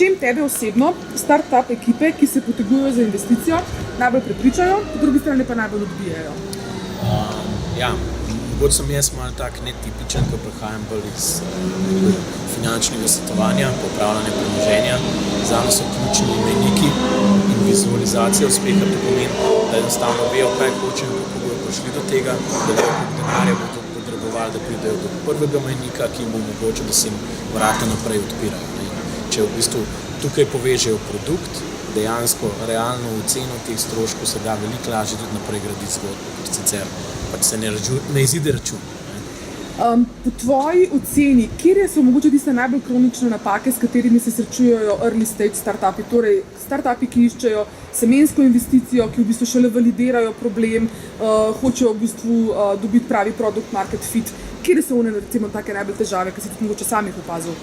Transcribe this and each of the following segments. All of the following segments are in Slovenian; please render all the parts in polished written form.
čem tebe osebno start-up ekipe, ki se potegujejo za investicijo, najbolj prepričajo, po drugi strani pa najbolj odbijajo? Mogoče sem jaz malo tak netipičen, ko prihajam bolj iz finančnega svetovanja, upravljanja premoženja. Zame so ključni imeniki in vizualizacija uspeha. To pomeni, da enostavno vejo, kaj hočejo, kako bodo prišli do tega, da vejo, koliko denarja bodo potrebovali, da pridejo do prvega imenika, ki jim omogoča, da se jim vrata naprej odpirajo. Če v bistvu tukaj povežejo produkt, dejansko realno oceno teh stroškov se da veliko lažje tudi naprej graditi zgodbo, ker sicer pač se ne izide račun. Po tvoji oceni, kje so mogoče tiste najbolj kronične napake, s katerimi se srečujejo early stage startupi, torej startupi, ki iščejo semensko investicijo, ki v bistvu šele validirajo problem, hočejo v bistvu dobiti pravi product market fit. Kje so one recimo take najbolj težave, ki si tudi mogoče samih opazil?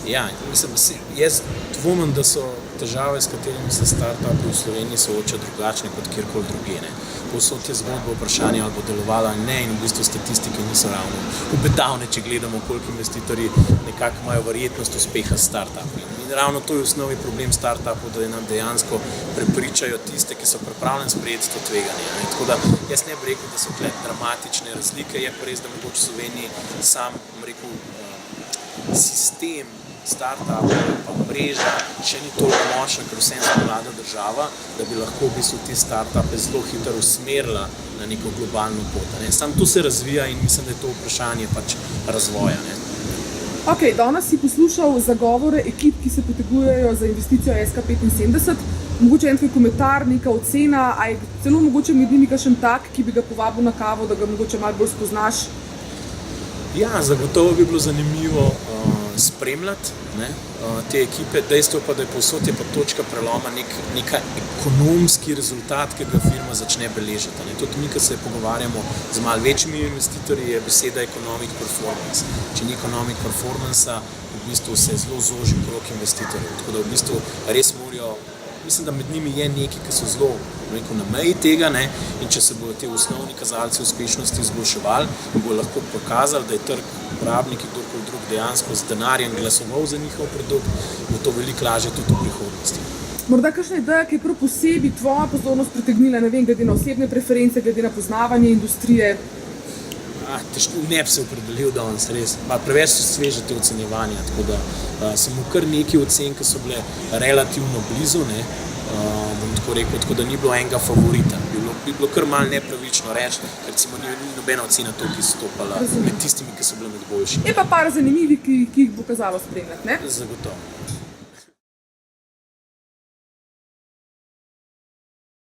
Jaz dvomim, da so težave, s katerimi se startupi v Sloveniji soočajo, drugačne kot kjerkoli drugje. Povsod je zgodba vprašanja, ali bo delovala ali ne, in v bistvu statistike niso ravno obetavne, če gledamo, koliko investitorji nekako imajo verjetnost uspeha s startupi. In ravno to je osnovni problem startupov, da nam dejansko prepričajo tiste, ki so pripravljeni sprejeti to tveganje. Tako da jaz ne bi rekel, da so tukaj dramatične razlike, je pa res, da mogoče v Sloveniji sam, sistem startupov pa mreža še ni toliko močna, ker vseeno smo mlada država, da bi lahko v bistvu te startupe zelo hitro usmerila na neko globalno pot. Samo to se razvija in mislim, da je to vprašanje pač razvoja. Danes si poslušal zagovore ekip, ki se potegujejo za investicijo SK75. Mogoče en tvoj komentar, neka ocena, a je celo mogoče med njimi kakšen tak, ki bi ga povabil na kavo, da ga mogoče malo bolj spoznaš? Zagotovo bi bilo zanimivo spremljati te ekipe. Dejstvo pa, da je povsod je pa točka preloma neka ekonomski rezultat, ki ga firma začne beležiti. Tudi mi, ko se pogovarjamo z malo večjimi investitorji, je beseda economic performance. Če ni economic performance, v bistvu se zelo zoži krog investitorjev. Tako da v bistvu res morajo, mislim, da med njimi je neki, ki so zelo na meji tega, in če se bodo te osnovni kazalci uspešnosti izboljševali, bo lahko pokazali, da je trg, uporabniki, kdorkoli drug dejansko z denarjem glasoval za njihov produkt, bo to veliko lažje tudi v prihodnosti. Morda kakšna ideja, ki je prav posebej tvoja pozornost pritegnila, glede na osebne preference, glede na poznavanje industrije? Ne bi se opredelil danes, res. Preveč so sveže te ocenjevanja, tako da sem v kar nekaj ocen, ki so bile relativno blizu, bom tako rekel, tako da ni bilo enega favorita. Bi bilo kar malo nepravično reči, ker recimo ni nobena ocena to, ki je stopala med tistimi, ki so bile med boljšimi. Je pa par zanimivih, ki jih bo kazalo spremljati, ne? Zagotovo.